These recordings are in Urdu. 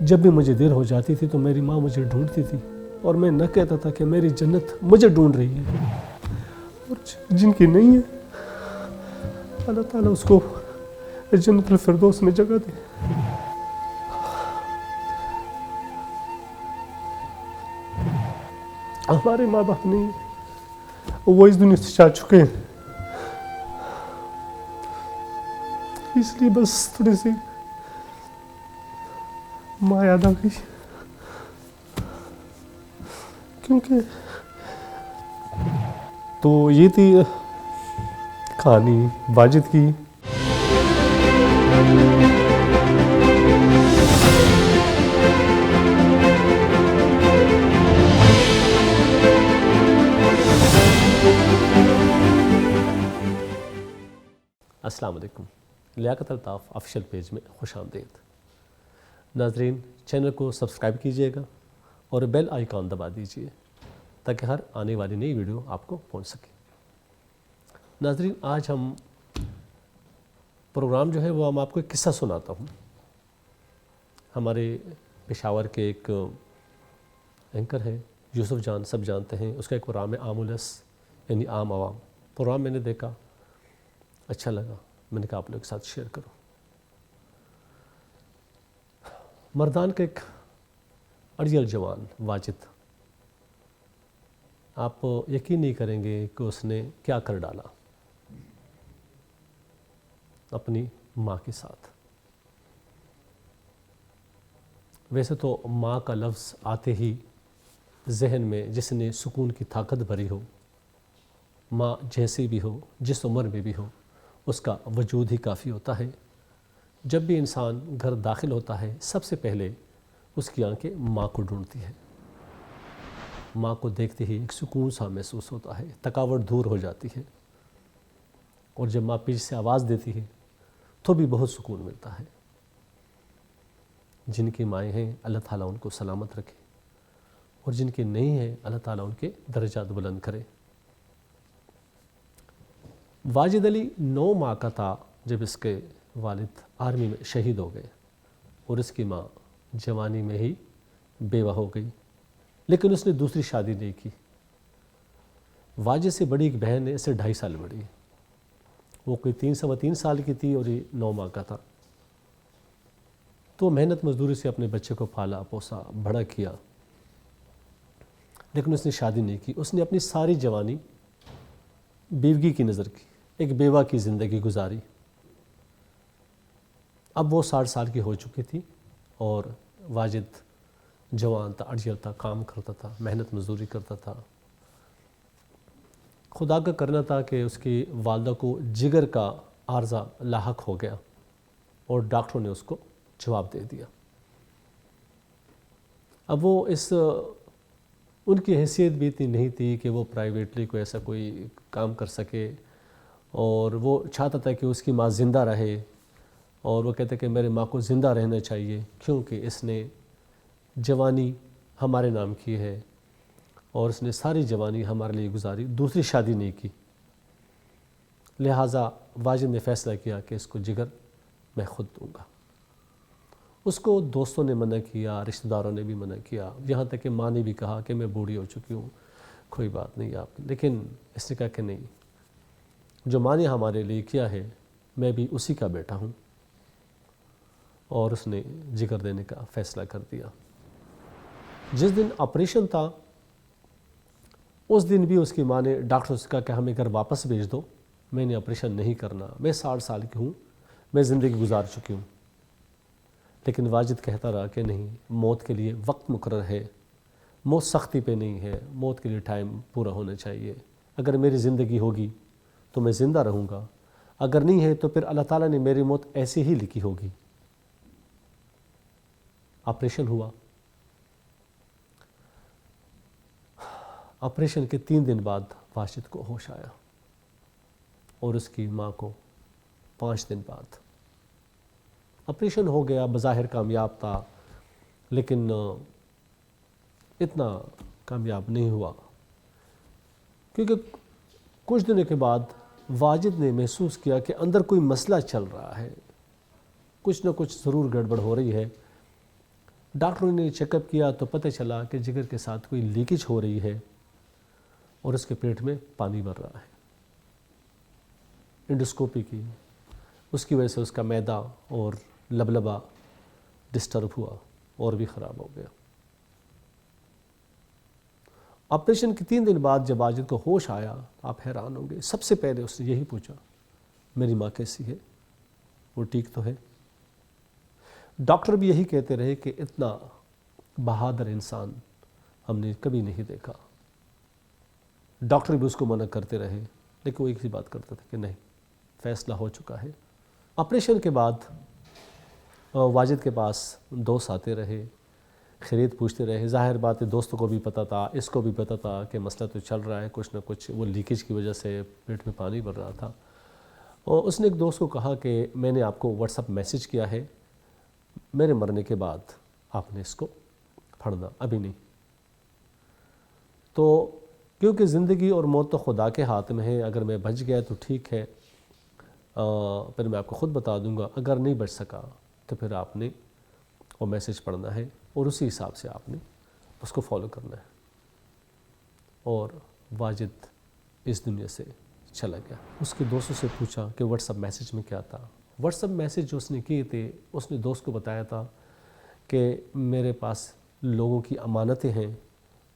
جب بھی مجھے دیر ہو جاتی تھی تو میری ماں مجھے ڈھونڈتی تھی اور میں نہ کہتا تھا کہ میری جنت مجھے ڈھونڈ رہی ہے، اور جن کی نہیں ہے اللہ تعالیٰ اس کو جنت الفردوس میں جگہ دے۔ ہمارے ماں باپ نہیں ہیں، وہ اس دنیا سے جا چکے ہیں، اس لیے بس تھوڑی سی ماں یاد آ گئی، کیونکہ تو یہ تھی کہانی واجد کی۔ السلام علیکم، لیاقت الطاف آفیشیل پیج میں خوش آمدید۔ ناظرین، چینل کو سبسکرائب کیجیے گا اور بیل آئیکن دبا دیجیے تاکہ ہر آنے والی نئی ویڈیو آپ کو پہنچ سکے۔ ناظرین، آج ہم پروگرام جو ہے وہ ہم آپ کو ایک قصہ سناتا ہوں۔ ہمارے پشاور کے ایک اینکر ہے یوسف جان، سب جانتے ہیں، اس کا ایک پروگرام ہے عام الناس، یعنی عام عوام۔ پروگرام میں نے دیکھا، اچھا لگا، میں نے کہا آپ لوگ کے ساتھ شیئر کرو۔ مردان کا ایک اڑیل جوان واجد، آپ یقین نہیں کریں گے کہ اس نے کیا کر ڈالا اپنی ماں کے ساتھ۔ ویسے تو ماں کا لفظ آتے ہی ذہن میں جس نے سکون کی طاقت بھری ہو، ماں جیسی بھی ہو، جس عمر میں بھی ہو، اس کا وجود ہی کافی ہوتا ہے۔ جب بھی انسان گھر داخل ہوتا ہے، سب سے پہلے اس کی آنکھیں ماں کو ڈھونڈتی ہے۔ ماں کو دیکھتے ہی ایک سکون سا محسوس ہوتا ہے، تھکاوٹ دور ہو جاتی ہے، اور جب ماں پیچھے سے آواز دیتی ہے تو بھی بہت سکون ملتا ہے۔ جن کی مائیں ہیں اللہ تعالیٰ ان کو سلامت رکھے، اور جن کے نہیں ہیں اللہ تعالیٰ ان کے درجات بلند کرے۔ واجد علی 9 ماہ کا تھا جب اس کے والد آرمی میں شہید ہو گئے، اور اس کی ماں جوانی میں ہی بیوہ ہو گئی، لیکن اس نے دوسری شادی نہیں کی۔ واجد سے بڑی ایک بہن ہے، اس سے 2.5 سال بڑی، وہ کوئی 3 سال کی تھی اور یہ 9 ماہ کا تھا۔ تو محنت مزدوری سے اپنے بچے کو پالا پوسا بڑا کیا، لیکن اس نے شادی نہیں کی۔ اس نے اپنی ساری جوانی بیوگی کی نظر کی، ایک بیوہ کی زندگی گزاری۔ اب وہ 60 سال کی ہو چکی تھی، اور واجد جوان تھا، اڑیل تھا، کام کرتا تھا، محنت مزدوری کرتا تھا۔ خدا کا کرنا تھا کہ اس کی والدہ کو جگر کا عارضہ لاحق ہو گیا، اور ڈاکٹروں نے اس کو جواب دے دیا۔ اب وہ ان کی حیثیت بھی اتنی نہیں تھی کہ وہ پرائیویٹلی کوئی ایسا کوئی کام کر سکے، اور وہ چاہتا تھا کہ اس کی ماں زندہ رہے، اور وہ کہتا کہ میرے ماں کو زندہ رہنا چاہیے، کیونکہ اس نے جوانی ہمارے نام کی ہے، اور اس نے ساری جوانی ہمارے لیے گزاری، دوسری شادی نہیں کی۔ لہٰذا واجد نے فیصلہ کیا کہ اس کو جگر میں خود دوں گا۔ اس کو دوستوں نے منع کیا، رشتہ داروں نے بھی منع کیا، یہاں تک کہ ماں نے بھی کہا کہ میں بوڑھی ہو چکی ہوں، کوئی بات نہیں آپ، لیکن اس نے کہا کہ نہیں، جو ماں نے ہمارے لیے کیا ہے میں بھی اسی کا بیٹا ہوں، اور اس نے جگر دینے کا فیصلہ کر دیا۔ جس دن آپریشن تھا اس دن بھی اس کی ماں نے ڈاکٹر سے کہا کہ ہمیں گھر واپس بھیج دو، میں نے آپریشن نہیں کرنا، میں 60 سال کی ہوں، میں زندگی گزار چکی ہوں۔ لیکن واجد کہتا رہا کہ نہیں، موت کے لیے وقت مقرر ہے، موت سختی پہ نہیں ہے، موت کے لیے ٹائم پورا ہونا چاہیے۔ اگر میری زندگی ہوگی تو میں زندہ رہوں گا، اگر نہیں ہے تو پھر اللہ تعالیٰ نے میری موت ایسے ہی لکھی ہوگی۔ آپریشن ہوا۔ آپریشن کے 3 دن بعد واجد کو ہوش آیا، اور اس کی ماں کو 5 دن بعد۔ آپریشن ہو گیا، بظاہر کامیاب تھا، لیکن اتنا کامیاب نہیں ہوا، کیونکہ کچھ دنوں کے بعد واجد نے محسوس کیا کہ اندر کوئی مسئلہ چل رہا ہے، کچھ نہ کچھ ضرور گڑبڑ ہو رہی ہے۔ ڈاکٹروں نے چیک اپ کیا تو پتہ چلا کہ جگر کے ساتھ کوئی لیکیج ہو رہی ہے اور اس کے پیٹ میں پانی بھر رہا ہے. انڈوسکوپی کی، اس کی وجہ سے اس کا معدہ اور لبلبا ڈسٹرب ہوا اور بھی خراب ہو گیا. آپریشن کے 3 دن بعد جب واجد کو ہوش آیا آپ حیران ہوں گے. سب سے پہلے اس نے یہی پوچھا میری ماں کیسی ہے، وہ ٹھیک تو ہے؟ ڈاکٹر بھی یہی کہتے رہے کہ اتنا بہادر انسان ہم نے کبھی نہیں دیکھا. ڈاکٹر بھی اس کو منع کرتے رہے لیکن وہ ایک ہی بات کرتا تھا کہ نہیں، فیصلہ ہو چکا ہے. آپریشن کے بعد واجد کے پاس دوست آتے رہے، خرید پوچھتے رہے. ظاہر بات ہے دوستوں کو بھی پتہ تھا، اس کو بھی پتہ تھا کہ مسئلہ تو چل رہا ہے، کچھ نہ کچھ وہ لیکیج کی وجہ سے پیٹ میں پانی بھر رہا تھا. اور اس نے ایک دوست کو کہا کہ میں نے آپ کو واٹس ایپ میسیج کیا ہے، میرے مرنے کے بعد آپ نے اس کو پڑھنا، ابھی نہیں. تو کیونکہ زندگی اور موت تو خدا کے ہاتھ میں ہے، اگر میں بچ گیا تو ٹھیک ہے، پھر میں آپ کو خود بتا دوں گا، اگر نہیں بچ سکا تو پھر آپ نے وہ میسیج پڑھنا ہے اور اسی حساب سے آپ نے اس کو فالو کرنا ہے. اور واجد اس دنیا سے چلا گیا. اس کے دوستوں سے پوچھا کہ واٹس ایپ میسیج میں کیا تھا. واٹس ایپ میسیج جو اس نے کیے تھے، اس نے دوست کو بتایا تھا کہ میرے پاس لوگوں کی امانتیں ہیں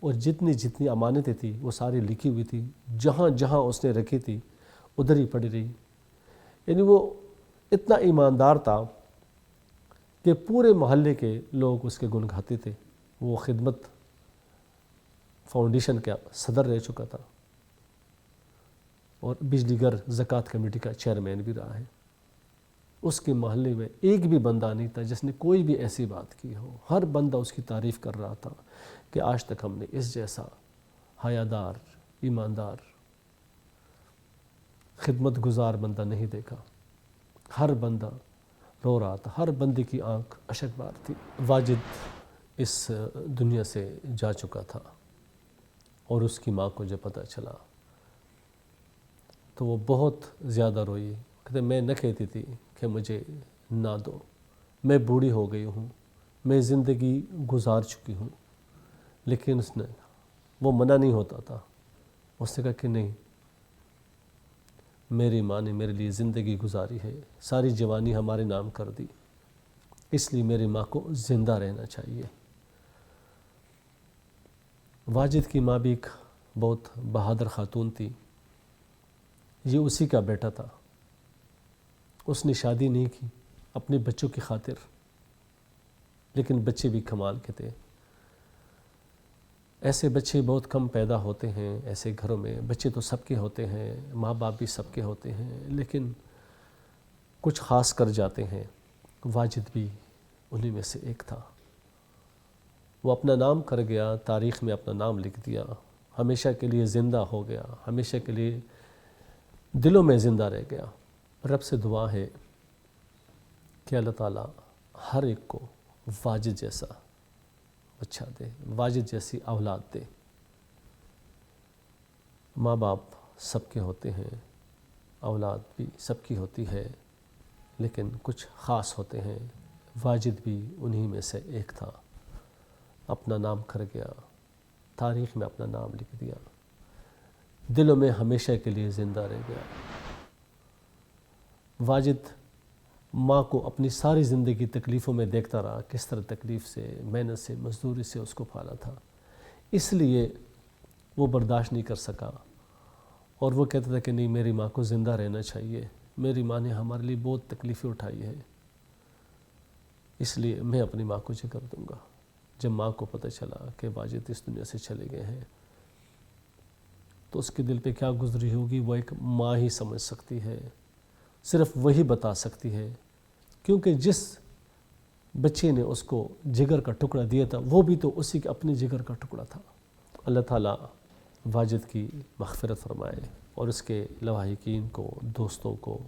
اور جتنی امانتیں تھیں وہ ساری لکھی ہوئی تھی، جہاں جہاں اس نے رکھی تھی ادھر ہی پڑی رہی. یعنی وہ اتنا ایماندار تھا کہ پورے محلے کے لوگ اس کے گن گاتے تھے. وہ خدمت فاؤنڈیشن کا صدر رہ چکا تھا اور بجلی گھر زکوٰۃ کمیٹی کا چیئرمین بھی رہا ہے. اس کے محلے میں ایک بھی بندہ نہیں تھا جس نے کوئی بھی ایسی بات کی ہو. ہر بندہ اس کی تعریف کر رہا تھا کہ آج تک ہم نے اس جیسا حیادار، ایماندار، خدمت گزار بندہ نہیں دیکھا. ہر بندہ رو رہا تھا، ہر بندے کی آنکھ اشک بار تھی. واجد اس دنیا سے جا چکا تھا اور اس کی ماں کو جب پتہ چلا تو وہ بہت زیادہ روئی. کہتے میں نہ کہتی تھی کہ مجھے نہ دو، میں بوڑھی ہو گئی ہوں، میں زندگی گزار چکی ہوں. لیکن اس نے وہ منع نہیں ہوتا تھا. اس نے کہا کہ نہیں، میری ماں نے میرے لیے زندگی گزاری ہے، ساری جوانی ہمارے نام کر دی، اس لیے میری ماں کو زندہ رہنا چاہیے. واجد کی ماں بھی ایک بہت بہادر خاتون تھی. یہ اسی کا بیٹا تھا. اس نے شادی نہیں کی اپنے بچوں کی خاطر، لیکن بچے بھی کمال کے تھے. ایسے بچے بہت کم پیدا ہوتے ہیں ایسے گھروں میں. بچے تو سب کے ہوتے ہیں، ماں باپ بھی سب کے ہوتے ہیں، لیکن کچھ خاص کر جاتے ہیں. واجد بھی انہی میں سے ایک تھا. وہ اپنا نام کر گیا، تاریخ میں اپنا نام لکھ دیا، ہمیشہ کے لیے زندہ ہو گیا، ہمیشہ کے لیے دلوں میں زندہ رہ گیا. رب سے دعا ہے کہ اللہ تعالیٰ ہر ایک کو واجد جیسا بچہ دے، واجد جیسی اولاد دے. ماں باپ سب کے ہوتے ہیں، اولاد بھی سب کی ہوتی ہے، لیکن کچھ خاص ہوتے ہیں. واجد بھی انہی میں سے ایک تھا. اپنا نام کر گیا، تاریخ میں اپنا نام لکھ دیا، دلوں میں ہمیشہ کے لیے زندہ رہ گیا. واجد ماں کو اپنی ساری زندگی تکلیفوں میں دیکھتا رہا، کس طرح تکلیف سے، محنت سے، مزدوری سے اس کو پالا تھا. اس لیے وہ برداشت نہیں کر سکا اور وہ کہتا تھا کہ نہیں، میری ماں کو زندہ رہنا چاہیے، میری ماں نے ہمارے لیے بہت تکلیفیں اٹھائی ہے، اس لیے میں اپنی ماں کو ذکر دوں گا. جب ماں کو پتہ چلا کہ واجد اس دنیا سے چلے گئے ہیں تو اس کے دل پہ کیا گزری ہوگی وہ ایک ماں ہی سمجھ سکتی ہے، صرف وہی بتا سکتی ہے. کیونکہ جس بچے نے اس کو جگر کا ٹکڑا دیا تھا وہ بھی تو اسی کے اپنے جگر کا ٹکڑا تھا. اللہ تعالیٰ واجد کی مغفرت فرمائے اور اس کے لواحقین کو، دوستوں کو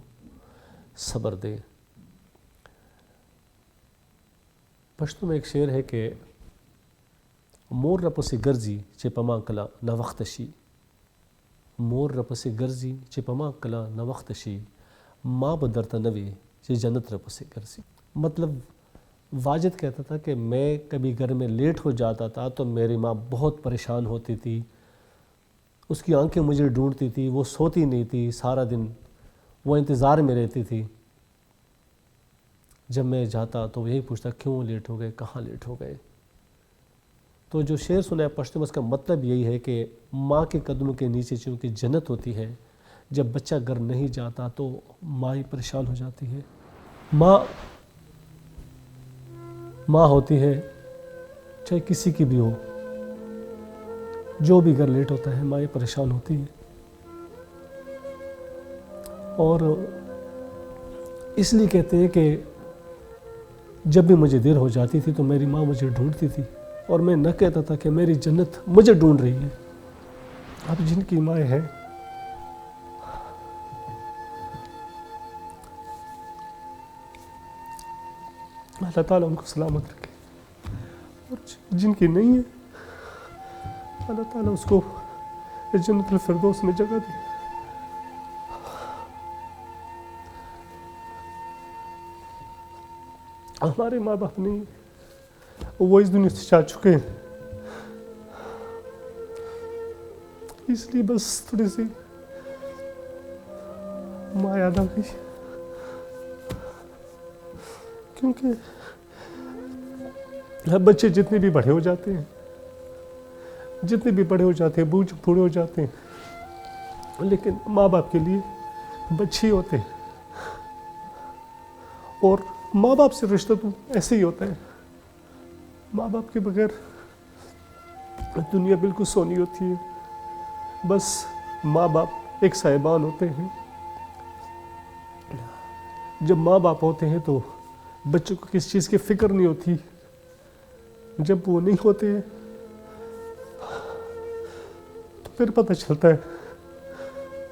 صبر دے. پشتو میں ایک شعر ہے کہ مور رپسی گرزی چه پما کلا نوختشی، مور رپسی گرزی چه پما کلا نوختشی، ماں بدرتا نوی چه جنت رپسی گرزی. مطلب واجد کہتا تھا کہ میں کبھی گھر میں لیٹ ہو جاتا تھا تو میری ماں بہت پریشان ہوتی تھی، اس کی آنکھیں مجھے ڈھونڈتی تھی، وہ سوتی نہیں تھی سارا دن، وہ انتظار میں رہتی تھی۔ جب میں جاتا تو وہ یہی پوچھتا کیوں لیٹ ہو گئے، کہاں لیٹ ہو گئے۔ تو جو شعر سنا ہے پشتو میں، اس کا مطلب یہی ہے کہ ماں کے قدموں کے نیچے چونکہ جنت ہوتی ہے، جب بچہ گھر نہیں جاتا تو ماں ہی پریشان ہو جاتی ہے۔ ماں ہوتی ہے، چاہے کسی کی بھی ہو، جو بھی گھر لیٹ ہوتا ہے ماں ہی پریشان ہوتی ہے۔ اور اس لیے کہتے ہیں کہ جب بھی مجھے دیر ہو جاتی تھی تو میری ماں مجھے ڈھونڈتی تھی، اور میں نہ کہتا تھا کہ میری جنت مجھے ڈھونڈ رہی ہے۔ اب جن کی مائیں ہیں، اللہ تعالیٰ ان کو سلامت رکھے، اور جن کی نہیں ہے اللہ تعالیٰ اس کو جنت الفردوس میں جگہ دے۔ ہمارے ماں باپ نہیں، وہ اس دنیا سے جا چکے ہیں، اس لیے بس تھوڑی سی ماں یاد آ گئی، کیونکہ بچے جتنے بھی بڑے ہو جاتے ہیں، بوڑھے ہو جاتے ہیں، لیکن ماں باپ کے لیے بچے ہی ہوتے ہیں، اور ماں باپ سے رشتہ تو ایسے ہی ہوتا ہے، ماں باپ کے بغیر دنیا بالکل سونی ہوتی ہے، بس ماں باپ ایک صاحبان ہوتے ہیں۔ جب ماں باپ ہوتے ہیں تو بچوں کو کس چیز کی فکر نہیں ہوتی، جب وہ نہیں ہوتے ہیں تو پھر پتہ چلتا ہے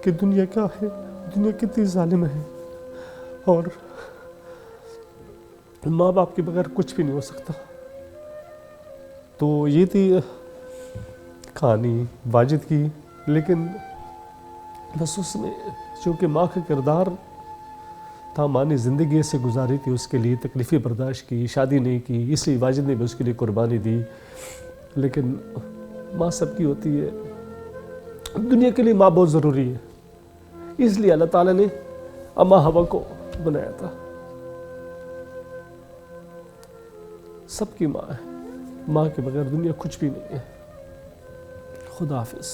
کہ دنیا کیا ہے، دنیا کتنی ظالم ہے، اور ماں باپ کے بغیر کچھ بھی نہیں ہو سکتا۔ تو یہ تھی کہانی واجد کی، لیکن بس اس میں چونکہ ماں کا کردار تھا، ماں نے زندگی سے گزاری تھی، اس کے لیے تکلیفیں برداشت کی، شادی نہیں کی، اس لیے واجد نے بھی اس کے لیے قربانی دی، لیکن ماں سب کی ہوتی ہے، دنیا کے لیے ماں بہت ضروری ہے، اس لیے اللہ تعالیٰ نے اماں ہوا کو بنایا تھا۔ سب کی ماں ہے، ماں کے بغیر دنیا کچھ بھی نہیں ہے۔ خدا حافظ۔